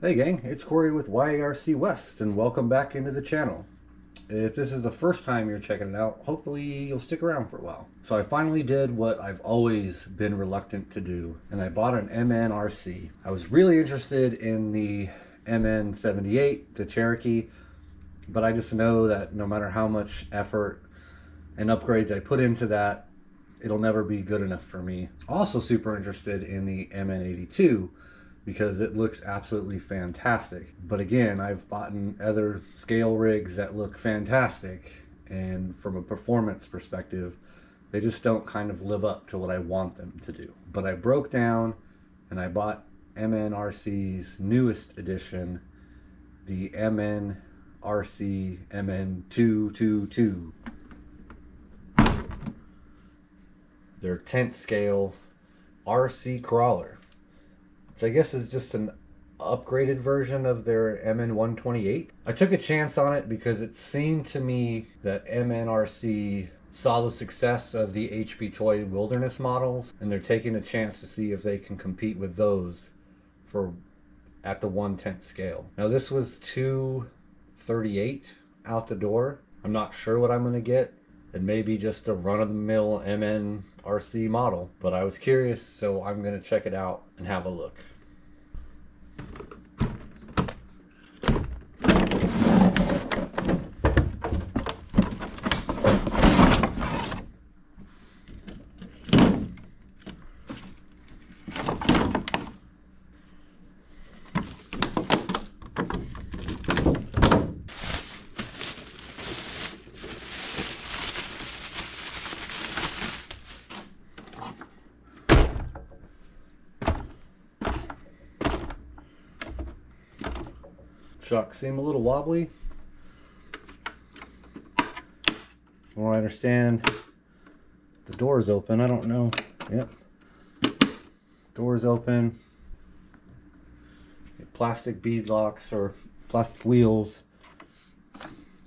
Hey gang, it's Corey with YARC West and welcome back into the channel. If this is the first time you're checking it out, hopefully you'll stick around for a while. So I finally did what I've always been reluctant to do, and I bought an MN RC. I was really interested in the MN78, the Cherokee, but I just know that no matter how much effort and upgrades I put into that, it'll never be good enough for me. Also super interested in the MN82, because it looks absolutely fantastic. But again, I've bought other scale rigs that look fantastic, and from a performance perspective, they just don't kind of live up to what I want them to do. But I broke down and I bought MNRC's newest edition, the MNRC MN222. Their 10th scale RC crawler. I guess is just an upgraded version of their MN128. I took a chance on it because it seemed to me that MNRC saw the success of the HP Toy Wilderness models, and they're taking a chance to see if they can compete with those at the 1/10 scale. Now this was $238 out the door. I'm not sure what I'm going to get. It may be just a run-of-the-mill MNRC model, but I was curious, so I'm going to check it out and have a look. Shocks seem a little wobbly. From what I understand, the door is open. I don't know. Yep. Door is open. Plastic bead locks or plastic wheels.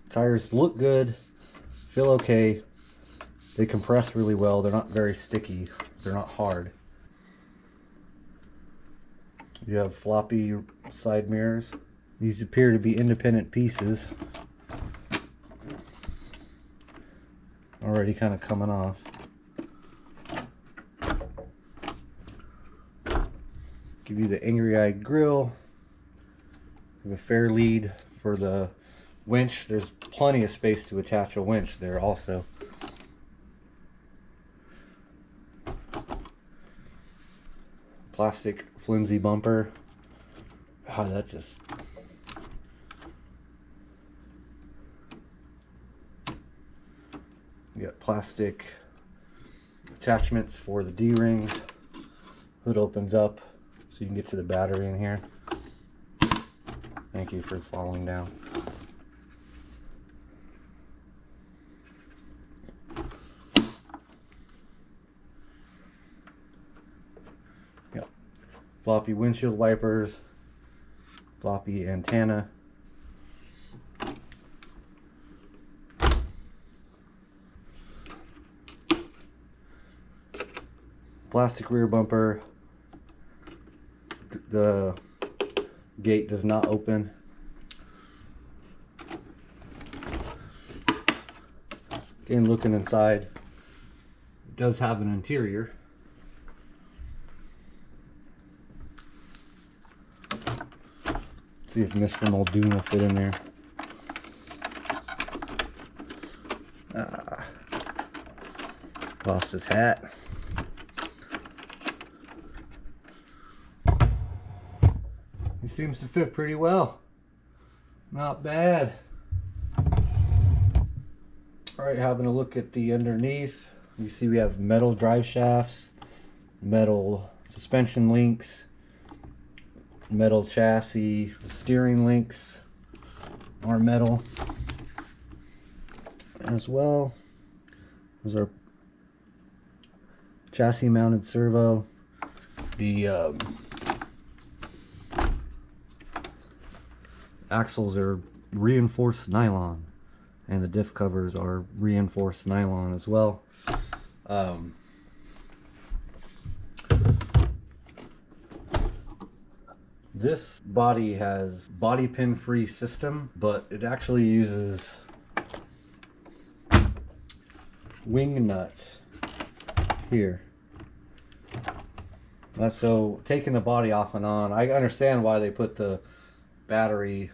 Tires look good. Feel okay. They compress really well. They're not very sticky. They're not hard. You have floppy side mirrors. These appear to be independent pieces. Already kind of coming off. Give you the angry-eyed grill. We have a fair lead for the winch. There's plenty of space to attach a winch there also. Plastic flimsy bumper. Oh, that just... You got plastic attachments for the D-rings. Hood opens up so you can get to the battery in here. Thank you for falling down. Yep. Floppy windshield wipers. Floppy antenna. Plastic rear bumper. The gate does not open. Again, looking inside, it does have an interior. Let's see if Mr. Muldoon will fit in there. Lost his hat. He seems to fit pretty well. Not bad. Alright, having a look at the underneath. You see we have metal drive shafts, metal suspension links, metal chassis, steering links are metal as well. Those are chassis mounted servo. The axles are reinforced nylon, and the diff covers are reinforced nylon as well. This body has body pin free system, but it actually uses wing nuts here. So taking the body off and on, I understand why they put the battery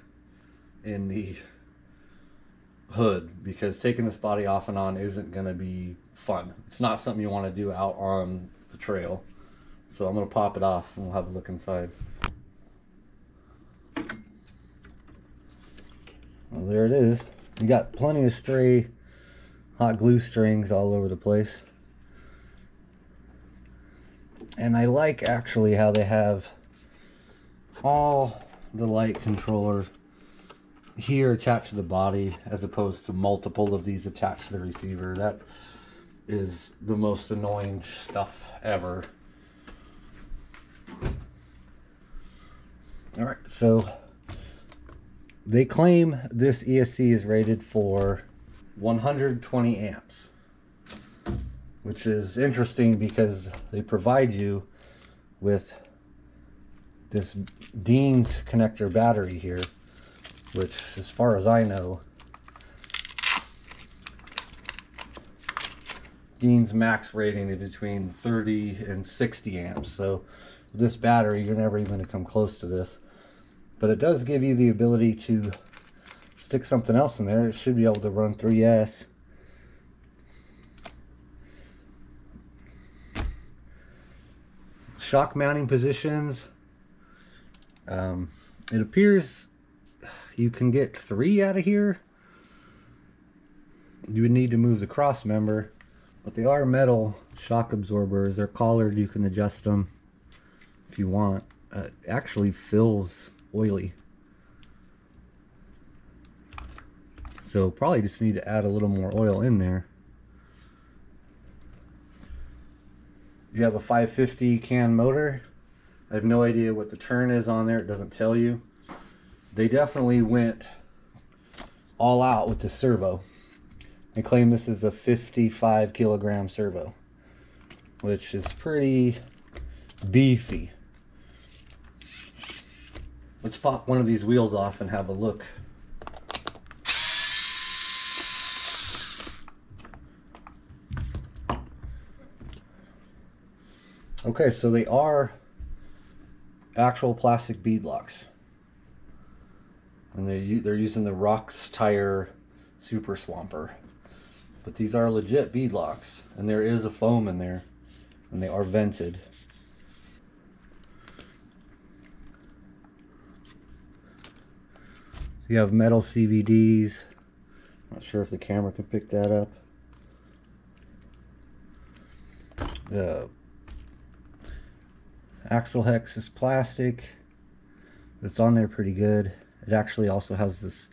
in the hood, because taking this body off and on isn't going to be fun. It's not something you want to do out on the trail. So I'm going to pop it off and we'll have a look inside. Well, there it is. You got plenty of stray hot glue strings all over the place. And I like actually how they have all the light controllers here attached to the body, as opposed to multiple of these attached to the receiver. That is the most annoying stuff ever. Alright, so they claim this ESC is rated for 120 amps, which is interesting because they provide you with this Dean's connector battery here, which, as far as I know, Dean's max rating is between 30 and 60 amps. So with this battery, you're never even going to come close to this. But it does give you the ability to stick something else in there. It should be able to run 3S. Shock mounting positions. It appears you can get 3 out of here. You would need to move the cross member, but they are metal shock absorbers. They're collared. You can adjust them if you want. It actually feels oily, so probably just need to add a little more oil in there. You have a 550 can motor. I have no idea what the turn is on there. It doesn't tell you. They definitely went all out with the servo. They claim this is a 55 kilogram servo, which is pretty beefy. Let's pop one of these wheels off and have a look. Okay, so they are actual plastic bead locks, and they're using the Rox Tire Super Swamper, but these are legit bead locks, and there is a foam in there, and they are vented. You have metal CVDs. Not sure if the camera can pick that up. The axle hex is plastic. It's on there pretty good. It actually also has this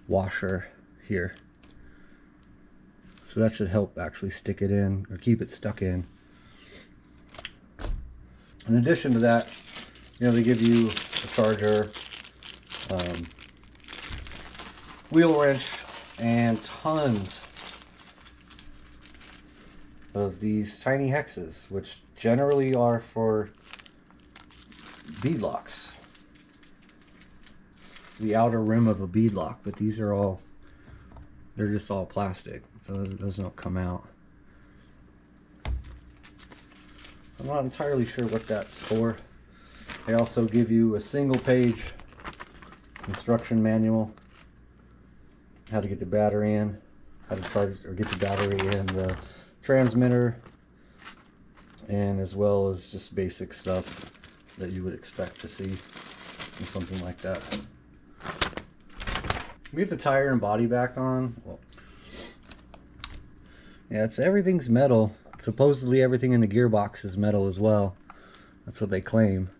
washer here, so that should help actually stick it in, or keep it stuck in. In addition to that, you know, they give you a charger, wheel wrench, and tons of these tiny hexes, which generally are for bead locks, the outer rim of a bead lock, but these are all, they're just all plastic, so those don't come out. I'm not entirely sure what that's for. They also give you a single page instruction manual, how to get the battery in, how to charge or get the battery in the transmitter, and as well as just basic stuff that you would expect to see in something like that. We get the tire and body back on. Well, yeah, everything's metal. Supposedly everything in the gearbox is metal as well. That's what they claim.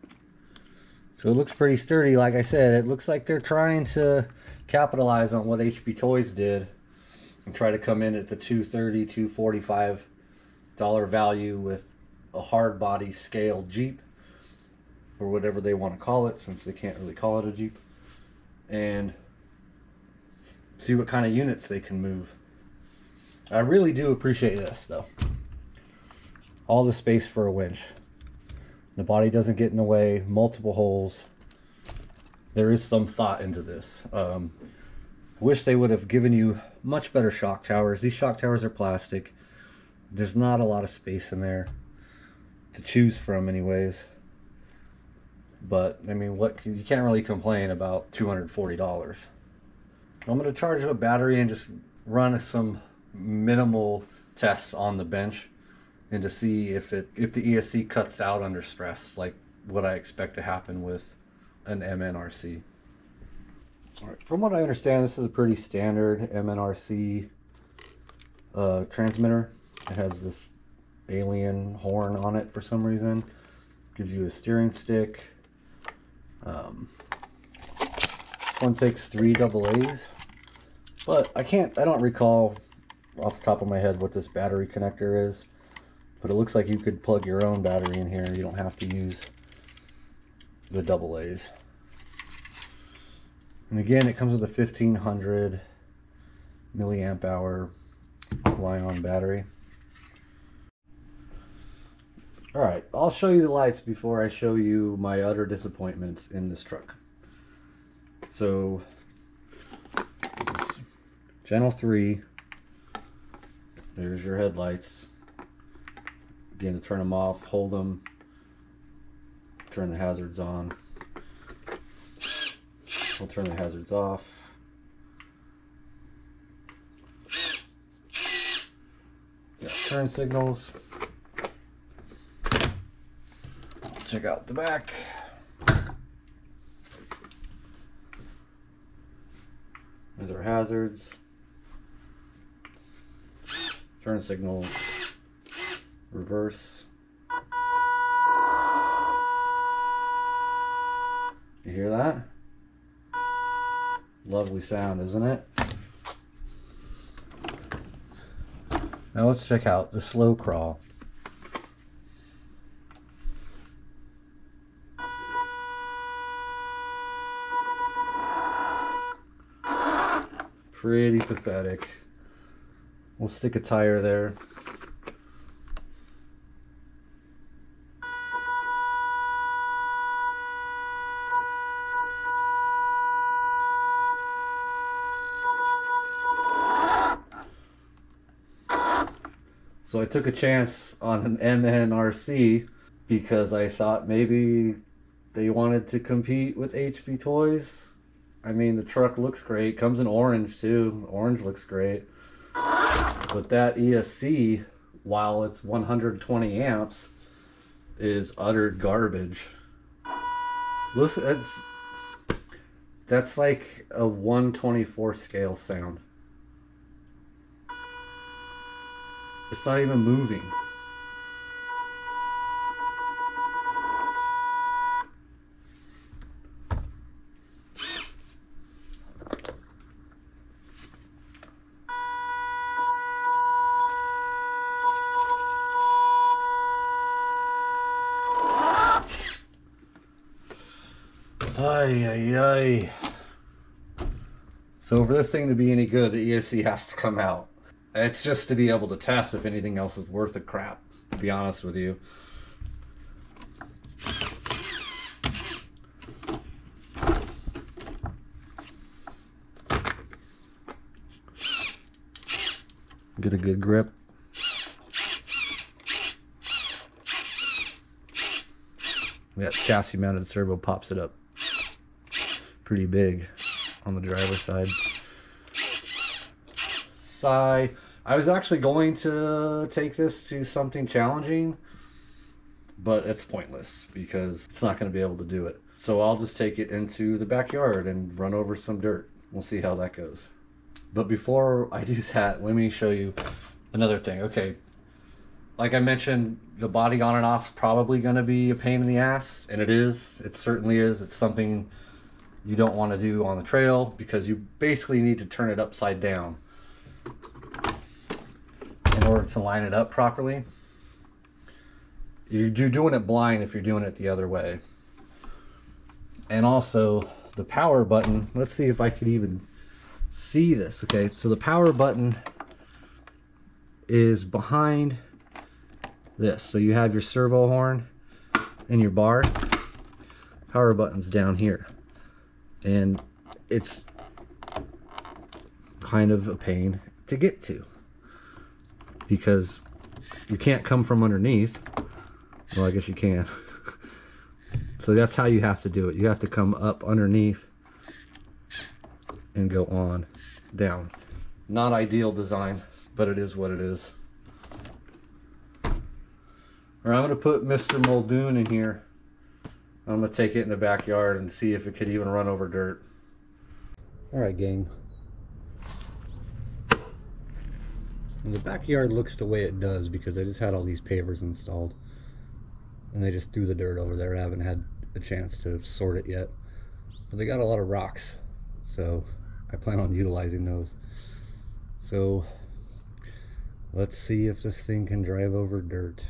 So it looks pretty sturdy. Like I said, it looks like they're trying to capitalize on what HP Toys did and try to come in at the $230, $245 value with a hard body scale Jeep, or whatever they want to call it, since they can't really call it a Jeep, and see what kind of units they can move. I really do appreciate this though. All the space for a winch. The body doesn't get in the way, multiple holes. there is some thought into this. Wish they would have given you much better shock towers. These shock towers are plastic. There's not a lot of space in there to choose from anyways. But I mean, you can't really complain about $240. I'm going to charge up a battery and just run some minimal tests on the bench and to see if the ESC cuts out under stress, like what I expect to happen with an MNRC. All right, from what I understand, this is a pretty standard MNRC transmitter. It has this alien horn on it for some reason. Gives you a steering stick. This one takes 3 AA's, but I don't recall off the top of my head what this battery connector is, but it looks like you could plug your own battery in here. You don't have to use the AA's. And again, it comes with a 1500 milliamp hour Li-ion battery. Alright, I'll show you the lights before I show you my utter disappointment in this truck. So, this is channel 3. There's your headlights. Again, to turn them off, hold them, turn the hazards on. We'll turn the hazards off. Got turn signals. Check out the back. There's our hazards. Turn signal. Reverse. You hear that? Lovely sound, isn't it? Now let's check out the slow crawl. Pretty pathetic. We'll stick a tire there. So I took a chance on an MNRC because I thought maybe they wanted to compete with HP Toys. I mean, the truck looks great. Comes in orange too. Orange looks great. But that ESC, while it's 120 amps, is utter garbage. Listen, that's like a 1/24 scale sound. It's not even moving. Ay, ay, ay. So for this thing to be any good, the ESC has to come out. It's just to be able to test if anything else is worth a crap, to be honest with you. Get a good grip. That chassis mounted servo pops it up pretty big on the driver's side. Sigh. I was actually going to take this to something challenging, but it's pointless because it's not going to be able to do it. So I'll just take it into the backyard and run over some dirt. We'll see how that goes. But before I do that, let me show you another thing. Okay, like I mentioned, the body on and off is probably going to be a pain in the ass, and it is. It certainly is. It's something you don't want to do on the trail because you basically need to turn it upside down in order to line it up properly. You're doing it blind if you're doing it the other way. And also the power button, let's see if I could even see this. Okay, so the power button is behind this. So you have your servo horn and your bar. Power button's down here. and it's kind of a pain to get to because you can't come from underneath. Well, I guess you can. So that's how you have to do it. You have to come up underneath and go on down. Not ideal design, but it is what it is. All right, I'm going to put Mr. Muldoon in here. I'm going to take it in the backyard and see if it could even run over dirt. All right, gang. And the backyard looks the way it does because I just had all these pavers installed. And they just threw the dirt over there. I haven't had a chance to sort it yet. But they got a lot of rocks, so I plan on utilizing those. So let's see if this thing can drive over dirt.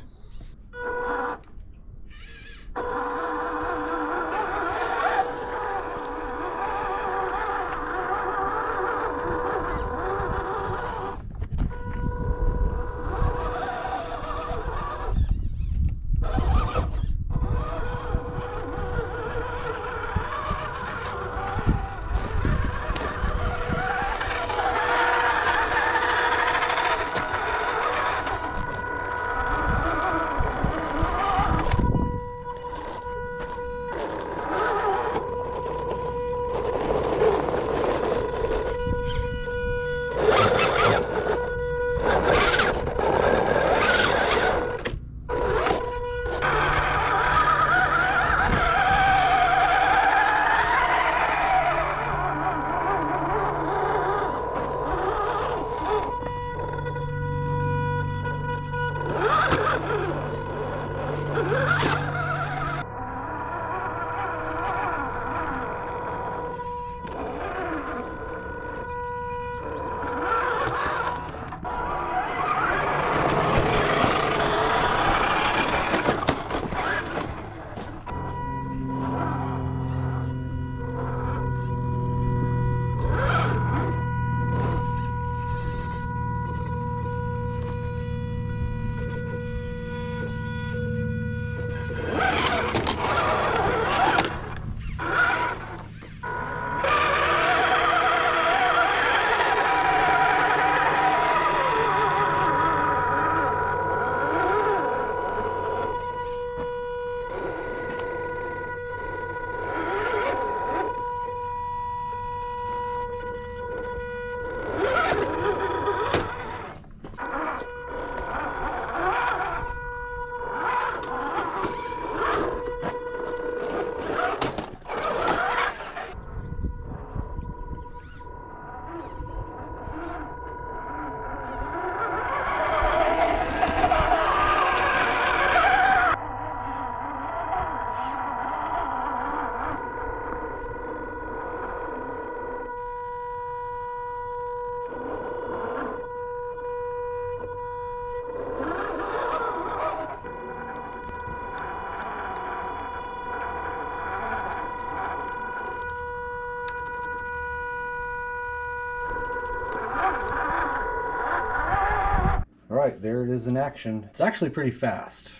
Alright, there it is in action. It's actually pretty fast.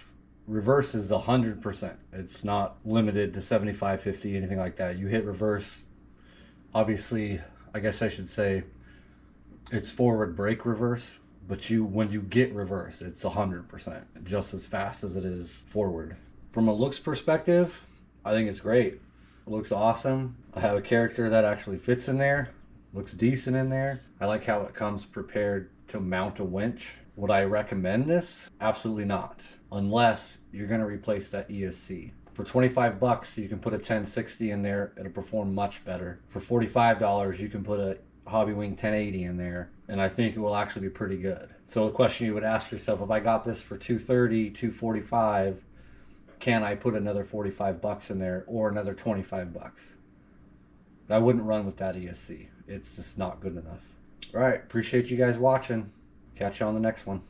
Reverse is 100%. It's not limited to 75, 50, anything like that. You hit reverse, obviously, I guess I should say, it's forward brake reverse, but when you get reverse, it's 100%, just as fast as it is forward. From a looks perspective, I think it's great. It looks awesome. I have a character that actually fits in there, looks decent in there. I like how it comes prepared to mount a winch. Would I recommend this? Absolutely not, unless you're going to replace that ESC. For 25 bucks, you can put a 1060 in there. It'll perform much better. For $45, you can put a Hobbywing 1080 in there, and I think it will actually be pretty good. So the question you would ask yourself, if I got this for $230, $245, can I put another 45 bucks in there or another 25 bucks? I wouldn't run with that ESC. It's just not good enough. All right, appreciate you guys watching. Catch you on the next one.